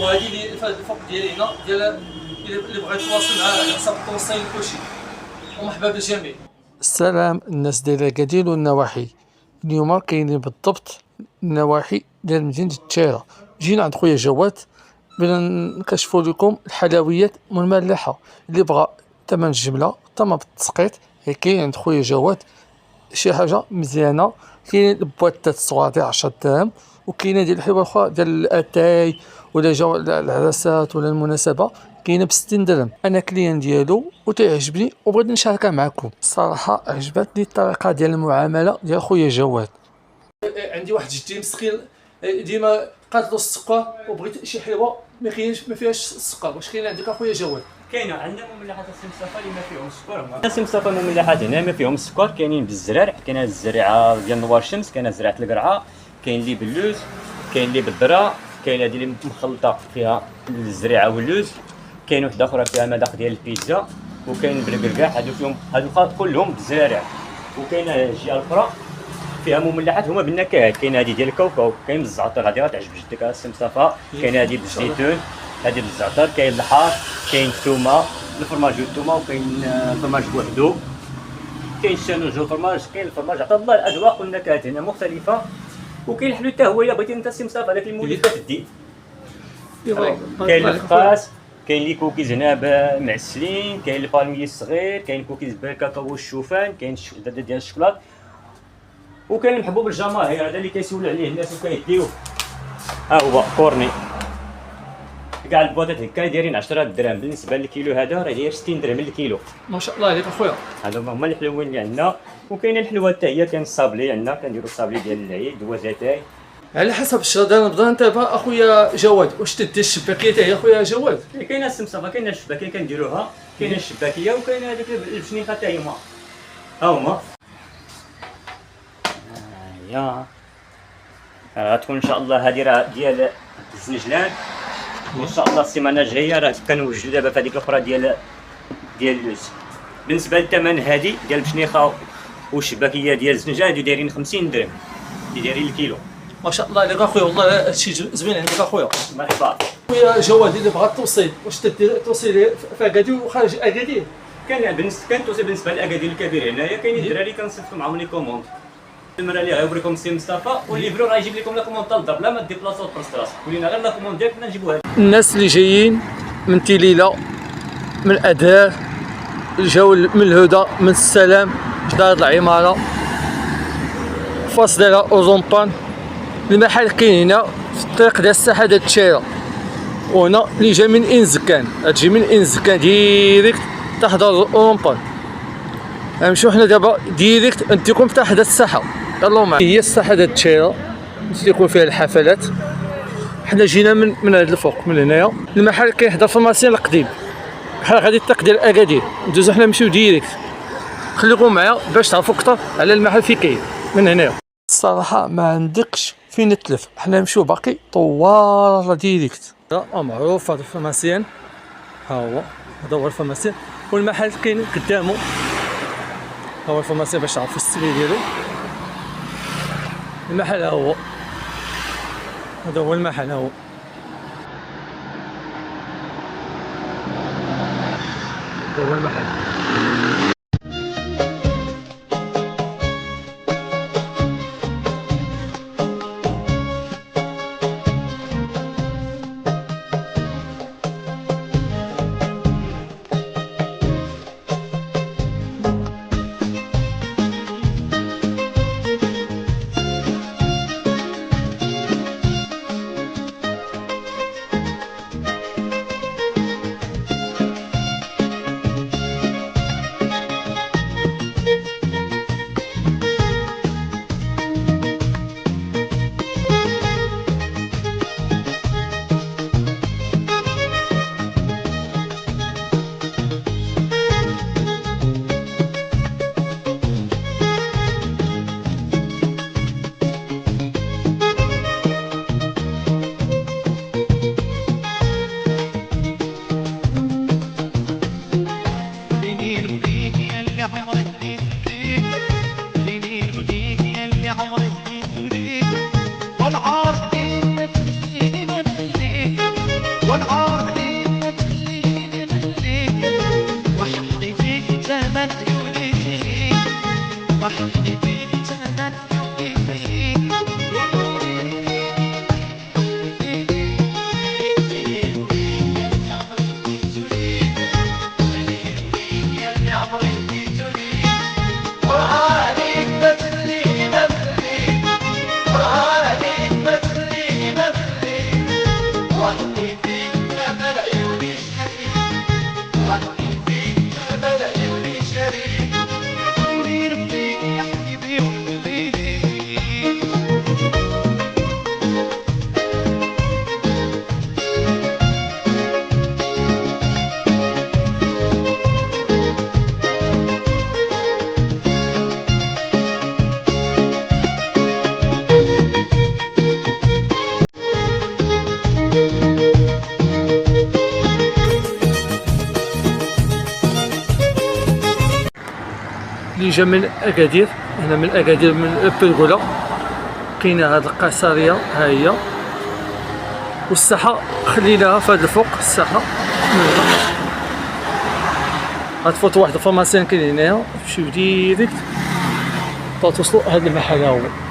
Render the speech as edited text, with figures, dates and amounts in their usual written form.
وهذه اللي في الفوق ديالنا ديال اللي بغى يتواصل معنا على حساب التوصيل كلشي. ومرحبا بالجميع. السلام الناس ديال أكادير والنواحي. اليوم كاينين بالضبط النواحي ديال مدينة التيرة. جينا عند خويا جواد بغينا نكشفوا لكم الحلويات المملحة اللي بغى ثمن الجملة ثمن بالتسقيط. كاين عند خويا جواد شي حاجة مزيانة. كاين البواطات الصوالح 10 درهم، وكاينه ديال الحلوى الاخرى ديال الاتاي ولا جاو العراسات ولا المناسبة كاينه ب 60 درهم. انا كليان ديالو وتعجبني وبغيت نشاركها معكم. الصراحه عجبتني الطريقه ديال المعامله ديال خويا جواد. عندي واحد جدي مسكين ديما قاتلو السكر وبغيت شي حلوه ما فيهاش السكر. واش كاين عندك اخويا جواد؟ كاينه عندنا مملحات السي مصطفى اللي ما فيهم السكر. السي مصطفى المملحات هنا ما فيهم السكر، كاينين بالزرع. كاينه الزريعه ديال نوار الشمس، كاينه زرعه القرعه، كاين اللي باللوز، كاين اللي بالذره، كاينه هذه اللي مخلطه فيها الزريعه واللوز، كاين وحده اخرى فيها مذاق ديال البيتزا، وكاين بالكركاع. هادو كلهم بالزرع. وكاينه جهه اخرى فيها مملحات هما بالنكهات. كاين هذه ديال الكاوكاو، كاين بالزعتر، هذه غتعجب جدك السي مصطفى. كاين هذه بالزيتون، هذه بالزعتر، كاين الحار، كاين الثومه، الفرماج والثومه، وكاين الفرماج بوحدو، كاين الشانوج والفرماج، كاين الفرماج. عطا الله الاذواق والنكهات هنا مختلفه. وكاين الحلو حتى هو الا بغيتي انت السي مصطفى داك المولفات تدي. كاين الفقاس، كاين لي كوكيز هنا معسلين، كاين البالمي الصغير، كاين كوكيز بالكاكاو والشوفان، كاين الشداده ديال الشكلاط، وكاين المحبوب الجماهير هذا اللي كيسولوا عليه الناس وكيديوه. ها هو كورني، كاع البواطات هكا دايرين 10 درهم. بالنسبه للكيلو هذا راه داير 60 درهم الكيلو. ما شاء الله عليك اخويا. هادو هما الحلوين اللي عندنا. وكاين الحلوه حتى هي، كاين الصابلي عندنا، كنديروا الصابلي ديال العيد، دوازاتاي على حسب الشهر. دابا نبدا نتابع اخويا جواد. واش تدي الشباكيه حتى هي اخويا جواد؟ كاينه السي مصطفى، كاينه الشباكيه كنديروها، كاينه الشباكيه، وكاينه هذيك البشنيخه حتى هما. ها هما يا غتكون ان شاء الله. هذه راه ديال الزنجلان، ان شاء الله السيمانه الجايه راه كنوجدوا دابا في هذيك الاخرى ديال اللوز. بالنسبه للثمن هذه ديال البشنيخه والشباكيه ديال الزنجلان هادو دايرين 50 درهم اللي دايرين الكيلو. ما شاء الله عليك اخويا، والله هادشي زوين عندك اخويا. مرحبا اخويا جواد. اللي بغى التوصيل واش تدير التوصيل في اكادير وخارج اكادير؟ كان توصيل بالنسبه للاكادير الكبير هنايا. كاينين الدراري كنصيفطوا معاهم لي كوموند. المره اللي غيوريكم السي مصطفى والليفرو راه يجيب لكم لا كوموند تاع الدار بلا ما ديبلاصاو برستراس. ولينا غير لا كوموند ديالنا نجيبوها. الناس اللي جايين من تيليله، من الادهار، جاو من الهدى، من السلام، جدار العماره، فاصله اوزومبان. المحل كاين هنا في الطريق ديال الساحه ديال التيرة. وهنا اللي جا من انزكان تجي من انزكان ديريكت تحضر اوزومبان. غنمشيو حنا دابا ديريكت نديكم حتى حدا الساحه. يلاه معايا. هي الساحه ديال التيرة اللي يكون فيها الحفلات. حنا جينا من هذا الفوق من هنايا. المحل كاين حدا الفارماسيان القديم بحال غادي الطريق ديال اكادير. ندوزو حنا نمشيو ديريكت. خليكم معايا باش تعرفوا اكثر على المحل فين كاين من هنايا. الصراحه ما عندكش فين نتلف. حنا نمشيو باقي طوال ديريكت. معروف هذا الفارماسيان، ها هو هذا هو الفارماسيان. والمحل كاين قدامه، ها هو الفارماسيان باش تعرفوا الستيل ديالو. المحل ها هو، هذا هو المحل، ها هو هذا هو المحل. اللي جا من اكادير، هنا من اكادير من بلغولا كاينه هاد القصريه ها هي، والساحه خليناها في هاد الفوق الساحه من هنا. غتفوتوا واحد الفورماسيون كاين هنايا، تمشيو ديريكت توصلوا هاد المحل ها هو.